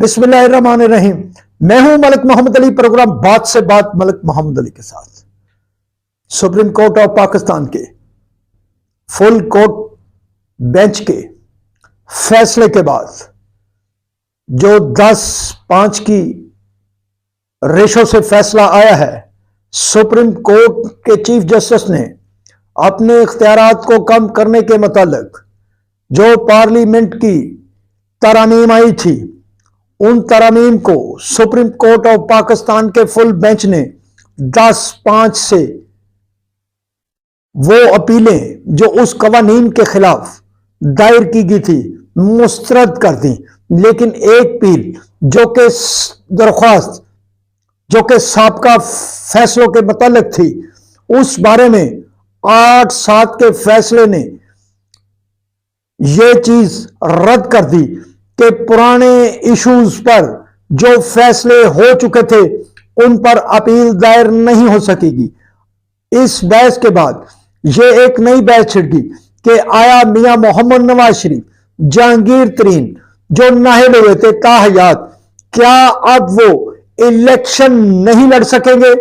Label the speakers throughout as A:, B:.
A: बिस्मिल्लाहिर्रहमानिर्रहीम। मैं हूं मलिक मोहम्मद अली। प्रोग्राम बात से बात मलिक मोहम्मद अली के साथ। सुप्रीम कोर्ट ऑफ पाकिस्तान के फुल कोर्ट बेंच के फैसले के बाद जो 10-5 की रेशो से फैसला आया है, सुप्रीम कोर्ट के चीफ जस्टिस ने अपने इख्तियारात को कम करने के मुतालिक जो पार्लियामेंट की तरामीम आई थी, उन तरामीम को सुप्रीम कोर्ट ऑफ पाकिस्तान के फुल बेंच ने 10-5 से वो अपीलें जो उस कवानीन के खिलाफ दायर की गई थी मुस्तरद कर दी। लेकिन एक अपील जो कि दरख्वास्त जो कि साबका फैसलों के मुतालिक थी, उस बारे में 8-7 के फैसले ने यह चीज रद्द कर दी कि पुराने इश्यूज पर जो फैसले हो चुके थे उन पर अपील दायर नहीं हो सकेगी। इस बहस के बाद यह एक नई बहस छिड़ गई कि आया मियां मोहम्मद नवाज शरीफ जहांगीर तरीन जो नाहिल हुए थे ताहयात, क्या अब वो इलेक्शन नहीं लड़ सकेंगे?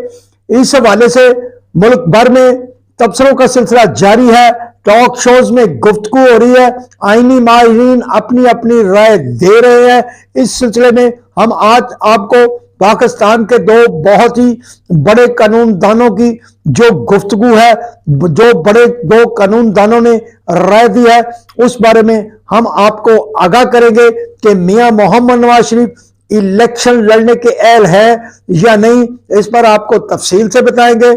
A: इस हवाले से मुल्क भर में तबसरों का सिलसिला जारी है। टॉक शोज में गुफ्तगू हो रही है, आईनी माहिरीन अपनी अपनी राय दे रहे हैं। इस सिलसिले में हम आज आपको पाकिस्तान के दो बहुत ही बड़े कानूनदानों की जो गुफ्तगू है, जो बड़े दो कानूनदानों ने राय दी है, उस बारे में हम आपको आगाह करेंगे कि मियां मोहम्मद नवाज शरीफ इलेक्शन लड़ने के अहल है या नहीं। इस पर आपको तफसील से बताएंगे।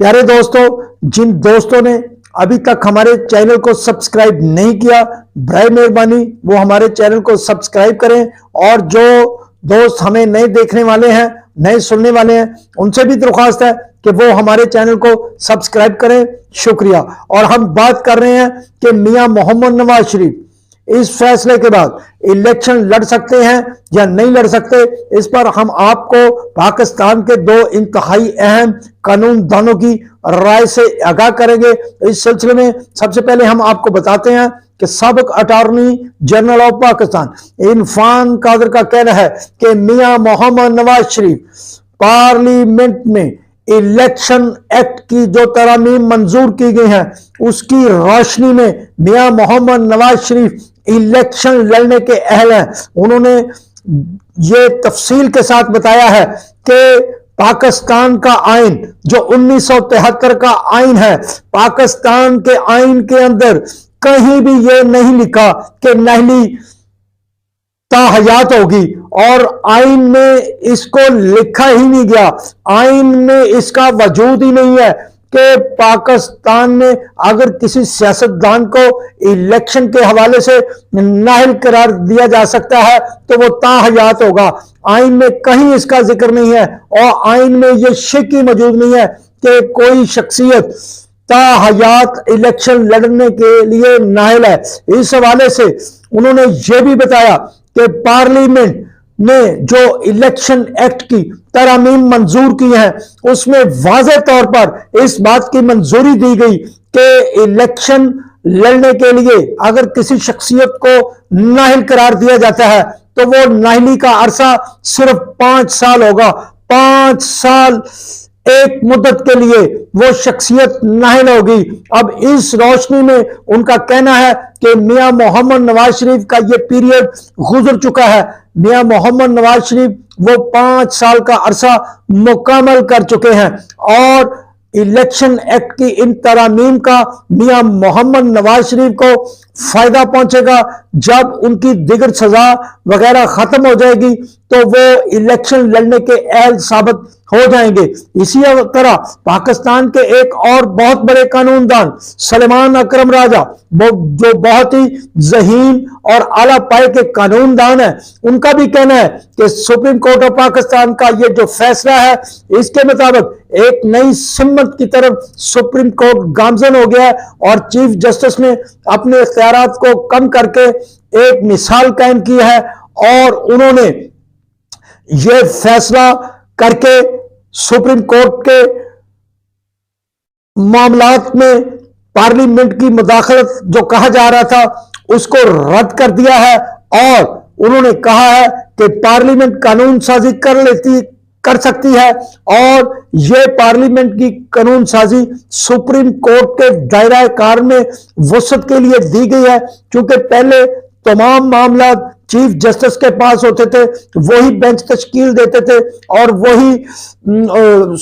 A: प्यारे दोस्तों, जिन दोस्तों ने अभी तक हमारे चैनल को सब्सक्राइब नहीं किया, बराए मेहरबानी वो हमारे चैनल को सब्सक्राइब करें। और जो दोस्त हमें नए देखने वाले हैं, नए सुनने वाले हैं, उनसे भी दरख्वास्त है कि वो हमारे चैनल को सब्सक्राइब करें। शुक्रिया। और हम बात कर रहे हैं कि मियां मोहम्मद नवाज शरीफ इस फैसले के बाद इलेक्शन लड़ सकते हैं या नहीं लड़ सकते। इस पर हम आपको पाकिस्तान के दो इंतहाई अहम कानूनदानों की राय से आगाह करेंगे। इस सिलसिले में सबसे पहले हम आपको बताते हैं कि साबिक attorney general of Pakistan Irfan Qadir का कहना है कि मियां मोहम्मद नवाज शरीफ पार्लियामेंट में इलेक्शन एक्ट की जो तरामीम मंजूर की गई हैं, उसकी रोशनी में मियां मोहम्मद नवाज शरीफ इलेक्शन लड़ने के अहल हैं। उन्होंने ये तफसील के साथ बताया है कि पाकिस्तान का आइन जो 1973 का आइन है, पाकिस्तान के आइन के अंदर कहीं भी ये नहीं लिखा कि नाहली ताहयात होगी, और आइन में इसको लिखा ही नहीं गया। आइन में इसका वजूद ही नहीं है कि पाकिस्तान में अगर किसी सियासतदान को इलेक्शन के हवाले से नाहिल करार दिया जा सकता है तो वो ताहयात होगा। आइन में कहीं इसका जिक्र नहीं है, और आइन में ये शिक ही मौजूद नहीं है कि कोई शख्सियत ताहयात इलेक्शन लड़ने के लिए नाहिल है। इस हवाले से उन्होंने ये भी बताया कि पार्लियामेंट ने जो इलेक्शन एक्ट की तरामीम मंजूर की है, उसमें वाज़ेह तौर पर इस बात की मंजूरी दी गई कि इलेक्शन लड़ने के लिए अगर किसी शख्सियत को नाहिल करार दिया जाता है तो वो नाहिली का अरसा सिर्फ 5 साल होगा। 5 साल एक मुद्दत के लिए वो शख्सियत नाहिल होगी। अब इस रोशनी में उनका कहना है कि मियां मोहम्मद नवाज शरीफ का ये पीरियड गुजर चुका है। मियां मोहम्मद नवाज शरीफ वो 5 साल का अरसा मुकम्मल कर चुके हैं, और इलेक्शन एक्ट की इन तरामीम का मियां मोहम्मद नवाज शरीफ को फायदा पहुंचेगा। जब उनकी दिगर सजा वगैरह खत्म हो जाएगी तो वो इलेक्शन लड़ने के अहल साबित हो जाएंगे। इसी तरह पाकिस्तान के एक और बहुत बड़े कानूनदान सलमान अकरम राजा, वो जो बहुत ही ज़हीन और आला पाए के कानूनदान है, उनका भी कहना है कि सुप्रीम कोर्ट ऑफ पाकिस्तान का ये जो फैसला है, इसके मुताबिक एक नई सिमत की तरफ सुप्रीम कोर्ट गामजन हो गया है, और चीफ जस्टिस ने अपने इख्तियारात को कम करके एक मिसाल कायम की है। और उन्होंने ये फैसला करके सुप्रीम कोर्ट के मामलात में पार्लियामेंट की मुदाखलत जो कहा जा रहा था उसको रद्द कर दिया है, और उन्होंने कहा है کہ پارلیمنٹ قانون سازی کر سکتی ہے، اور یہ پارلیمنٹ کی قانون سازی سپریم کورٹ کے دائرہ کار میں وسعت کے لیے دی گئی ہے، کیونکہ پہلے تمام معاملات چیف جسٹس کے پاس ہوتے تھے، وہی بینچ تشکیل دیتے تھے اور وہی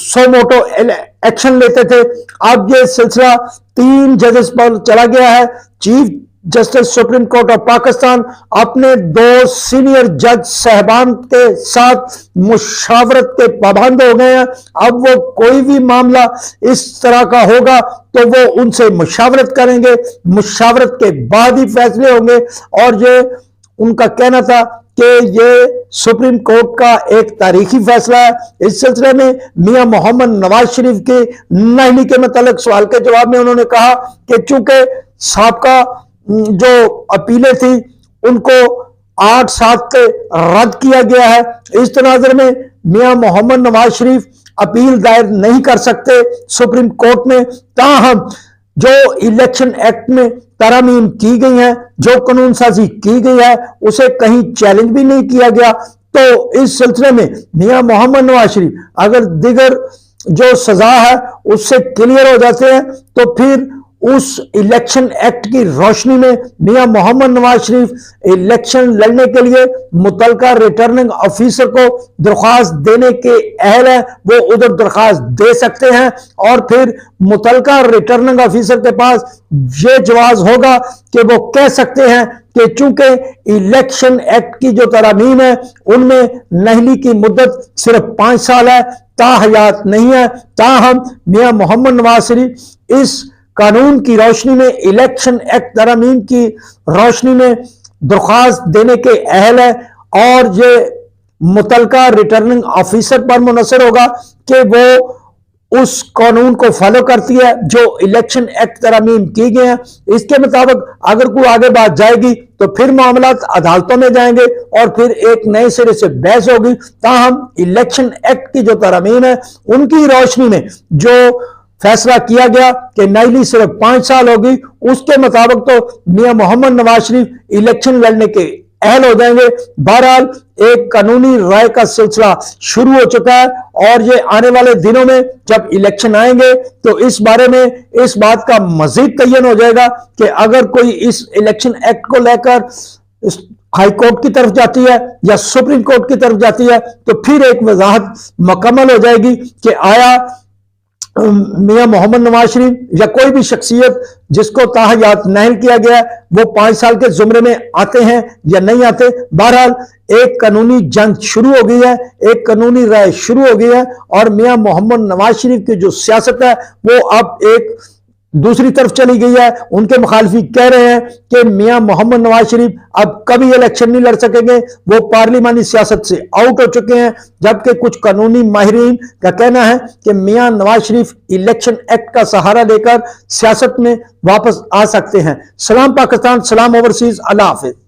A: سو موٹو ایکشن لیتے تھے۔ اب یہ سلسلہ 3 ججز پر چلا گیا ہے۔ Chief justice supreme court of Pakistan اپنے 2 سینئر جج صاحبان کے ساتھ مشاورت کے پابند ہو گئے ہیں۔ اب وہ کوئی بھی معاملہ اس طرح کا ہوگا تو وہ ان سے مشاورت کریں گے، مشاورت کے بعد ہی فیصلے ہوں گے، اور یہ ان کا کہنا تھا کہ یہ سپریم کورٹ کا ایک تاریخی فیصلہ ہے۔ اس سلسلے میں میاں محمد نواز شریف کی نااہلی کے متعلق سوال کے جواب میں انہوں نے کہا کہ چونکہ سابقہ جو اپیلیں تھیں ان کو 8/7 رد کیا گیا ہے، اس تناظر میں میاں محمد نواز شریف اپیل دائر نہیں کر سکتے سپریم کورٹ میں۔ تاہم جو الیکشن ایکٹ میں ترامیم کی گئی ہیں، جو قانون سازی کی گئی ہے، اسے کہیں چیلنج بھی نہیں کیا گیا، تو اس سلسلے میں میاں محمد نواز شریف اگر دیگر جو سزا ہے اس سے کلیئر ہو جاتے ہیں تو پھر اس الیکشن ایکٹ کی روشنی میں میاں محمد نواز شریف الیکشن لڑنے کے لیے متعلقہ ریٹرننگ آفیسر کو درخواست دینے کے اہل ہیں، وہ ادھر درخواست دے سکتے ہیں، اور پھر متعلقہ ریٹرننگ آفیسر کے پاس یہ جواز ہوگا کہ وہ کہہ سکتے ہیں کہ چونکہ الیکشن ایکٹ کی جو ترامیم ہے ان میں نااہلی کی مدت صرف 5 سال ہے، تاحیات نہیں ہے، تاہم میاں محمد نواز شریف اس قانون کی روشنی میں، الیکشن ایکٹ ترامیم کی روشنی میں درخواست دینے کے اہل ہے، اور یہ متعلقہ ریٹرننگ آفیسر پر منحصر ہوگا کہ وہ اس قانون کو فالو کرتی ہے جو الیکشن ایکٹ ترامیم کی گئے ہیں۔ اس کے مطابق اگر کوئی آگے بات جائے گی تو پھر معاملات عدالتوں میں جائیں گے اور پھر ایک نئے سرے سے بحث ہوگی۔ تاہم الیکشن ایکٹ کی جو ترامیم ہے ان کی روشنی میں جو فیصلہ کیا گیا کہ نااہلی صرف 5 سال ہوگی، اس کے مطابق تو میاں محمد نواز شریف الیکشن لڑنے کے اہل ہو جائیں گے۔ بہرحال ایک قانونی رائے کا سلسلہ شروع ہو چکا ہے، اور یہ آنے والے دنوں میں جب الیکشن آئیں گے تو اس بارے میں اس بات کا مزید تعین ہو جائے گا کہ اگر کوئی اس الیکشن ایکٹ کو لے کر ہائی کورٹ کی طرف جاتی ہے یا سپریم کورٹ کی طرف جاتی ہے تو پھر ایک وضاحت مکمل ہو جائے گی کہ آیا میاں محمد نواز شریف یا کوئی بھی شخصیت جس کو تاحیات نااہل کیا گیا ہے وہ 5 سال کے زمرے میں آتے ہیں یا نہیں آتے۔ بہرحال ایک قانونی جنگ شروع ہو گئی ہے، ایک قانونی رائے شروع ہو گئی ہے، اور میاں محمد نواز شریف کی جو سیاست ہے وہ اب ایک دوسری طرف چلی گئی ہے۔ ان کے مخالفی کہہ رہے ہیں کہ میاں محمد نواز شریف اب کبھی الیکشن نہیں لڑ سکیں گے، وہ پارلیمانی سیاست سے آؤٹ ہو چکے ہیں، جبکہ کچھ قانونی ماہرین کا کہنا ہے کہ میاں نواز شریف الیکشن ایکٹ کا سہارا لے کر سیاست میں واپس آ سکتے ہیں۔ سلام پاکستان، سلام اوورسیز، اللہ حافظ۔